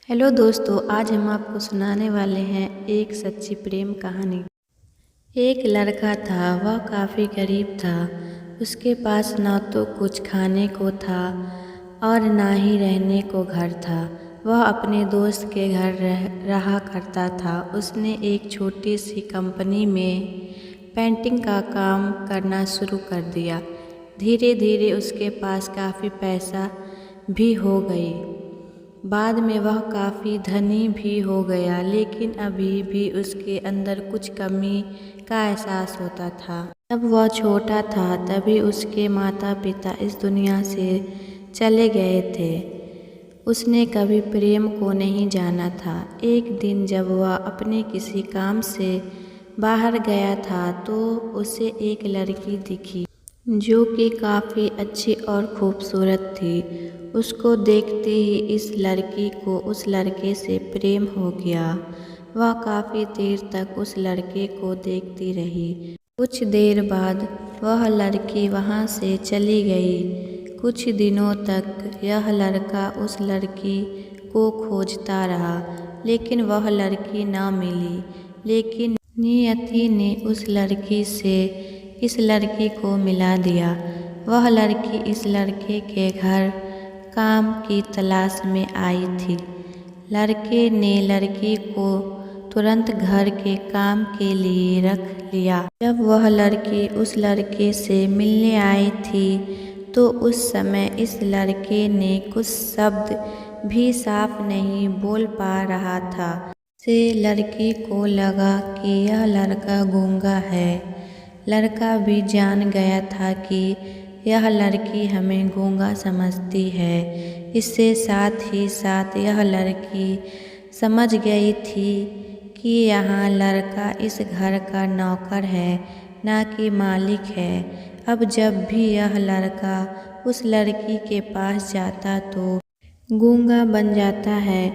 Hello दोस्तों, आज हम आपको सुनाने वाले हैं एक सच्ची प्रेम कहानी। एक लड़का था, वह काफ़ी गरीब था। उसके पास ना तो कुछ खाने को था और ना ही रहने को घर था। वह अपने दोस्त के घर रहा करता था। उसने एक छोटी सी कंपनी में पेंटिंग का काम करना शुरू कर दिया। धीरे धीरे उसके पास काफ़ी पैसा भी हो गई। बाद में वह काफ़ी धनी भी हो गया, लेकिन अभी भी उसके अंदर कुछ कमी का एहसास होता था। जब वह छोटा था तभी उसके माता पिता इस दुनिया से चले गए थे। उसने कभी प्रेम को नहीं जाना था। एक दिन जब वह अपने किसी काम से बाहर गया था तो उसे एक लड़की दिखी जो कि काफ़ी अच्छी और खूबसूरत थी। उसको देखते ही इस लड़की को उस लड़के से प्रेम हो गया। वह काफ़ी देर तक उस लड़के को देखती रही। कुछ देर बाद वह लड़की वहाँ से चली गई। कुछ दिनों तक यह लड़का उस लड़की को खोजता रहा, लेकिन वह लड़की ना मिली। लेकिन नियति ने उस लड़की से इस लड़की को मिला दिया। वह लड़की इस लड़के के घर काम की तलाश में आई थी। लड़के ने लड़की को तुरंत घर के काम के लिए रख लिया। जब वह लड़की उस लड़के से मिलने आई थी तो उस समय इस लड़के ने कुछ शब्द भी साफ नहीं बोल पा रहा था। से लड़की को लगा कि यह लड़का गूंगा है। लड़का भी जान गया था कि यह लड़की हमें गूंगा समझती है। इससे साथ ही साथ यह लड़की समझ गई थी कि यहाँ लड़का इस घर का नौकर है, ना कि मालिक है। अब जब भी यह लड़का उस लड़की के पास जाता तो गूंगा बन जाता है।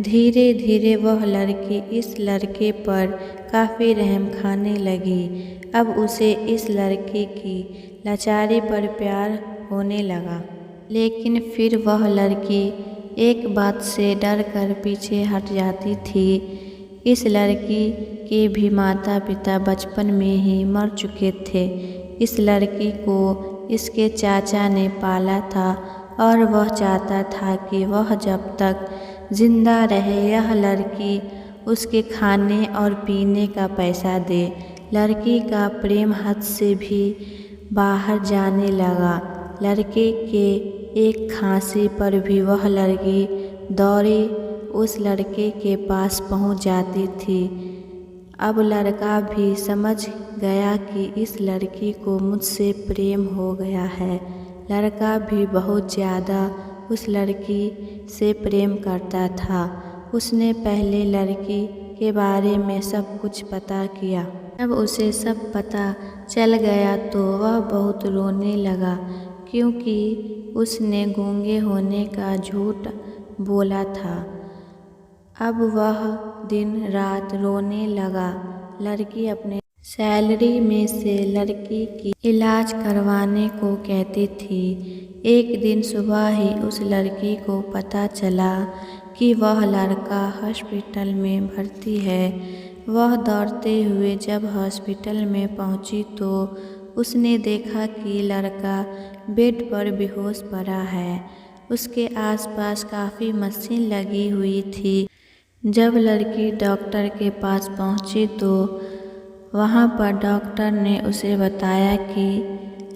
धीरे धीरे वह लड़की इस लड़के पर काफ़ी रहम खाने लगी। अब उसे इस लड़के की लाचारी पर प्यार होने लगा। लेकिन फिर वह लड़की एक बात से डर कर पीछे हट जाती थी। इस लड़की के भी माता पिता बचपन में ही मर चुके थे। इस लड़की को इसके चाचा ने पाला था और वह चाहता था कि वह जब तक जिंदा रहे यह लड़की उसके खाने और पीने का पैसा दे। लड़की का प्रेम हद से भी बाहर जाने लगा। लड़के के एक खांसी पर भी वह लड़की दौड़े उस लड़के के पास पहुंच जाती थी। अब लड़का भी समझ गया कि इस लड़की को मुझसे प्रेम हो गया है। लड़का भी बहुत ज़्यादा उस लड़की से प्रेम करता था। उसने पहले लड़की के बारे में सब कुछ पता किया। जब उसे सब पता चल गया तो वह बहुत रोने लगा, क्योंकि उसने गूंगे होने का झूठ बोला था। अब वह दिन रात रोने लगा। लड़की अपने सैलरी में से लड़की की इलाज करवाने को कहती थी। एक दिन सुबह ही उस लड़की को पता चला कि वह लड़का हॉस्पिटल में भर्ती है। वह दौड़ते हुए जब हॉस्पिटल में पहुंची तो उसने देखा कि लड़का बेड पर बेहोश पड़ा है। उसके आसपास काफ़ी मशीन लगी हुई थी। जब लड़की डॉक्टर के पास पहुंची तो वहां पर डॉक्टर ने उसे बताया कि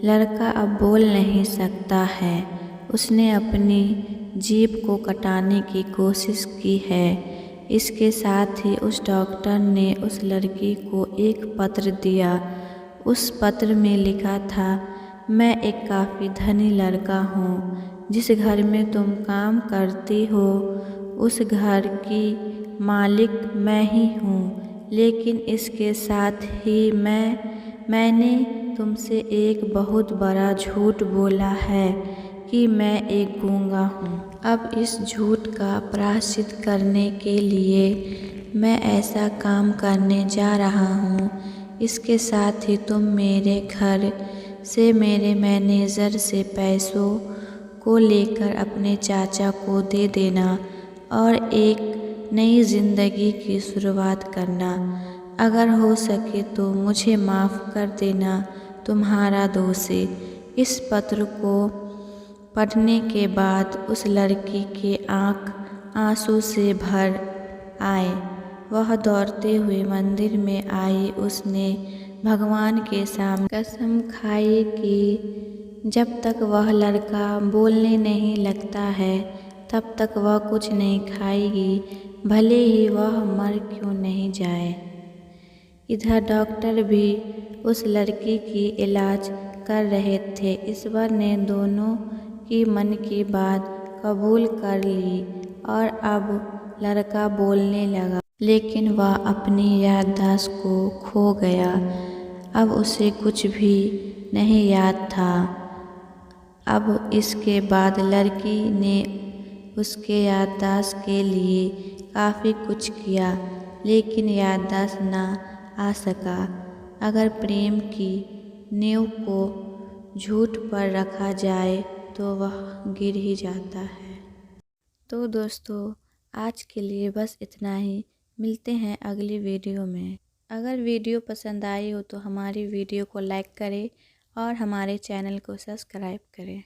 लड़का अब बोल नहीं सकता है। उसने अपनी जीभ को कटाने की कोशिश की है। इसके साथ ही उस डॉक्टर ने उस लड़की को एक पत्र दिया। उस पत्र में लिखा था, मैं एक काफ़ी धनी लड़का हूँ। जिस घर में तुम काम करती हो उस घर की मालिक मैं ही हूँ। लेकिन इसके साथ ही मैंने तुमसे एक बहुत बड़ा झूठ बोला है कि मैं एक गूंगा हूँ। अब इस झूठ का प्रायश्चित करने के लिए मैं ऐसा काम करने जा रहा हूँ। इसके साथ ही तुम मेरे घर से मेरे मैनेजर से पैसों को लेकर अपने चाचा को दे देना और एक नई ज़िंदगी की शुरुआत करना। अगर हो सके तो मुझे माफ़ कर देना, तुम्हारा दोषी। इस पत्र को पढ़ने के बाद उस लड़की के आँख आंसू से भर आए। वह दौड़ते हुए मंदिर में आई। उसने भगवान के सामने कसम खाई कि जब तक वह लड़का बोलने नहीं लगता है तब तक वह कुछ नहीं खाएगी, भले ही वह मर क्यों नहीं जाए। इधर डॉक्टर भी उस लड़की की इलाज कर रहे थे। ईश्वर ने दोनों की मन की बात कबूल कर ली और अब लड़का बोलने लगा, लेकिन वह अपनी याददाश्त को खो गया। अब उसे कुछ भी नहीं याद था। अब इसके बाद लड़की ने उसके याददाश्त के लिए काफ़ी कुछ किया, लेकिन याददाश्त ना आ सका। अगर प्रेम की नींव को झूठ पर रखा जाए तो वह गिर ही जाता है। तो दोस्तों, आज के लिए बस इतना ही। मिलते हैं अगली वीडियो में। अगर वीडियो पसंद आई हो तो हमारी वीडियो को लाइक करें और हमारे चैनल को सब्सक्राइब करें।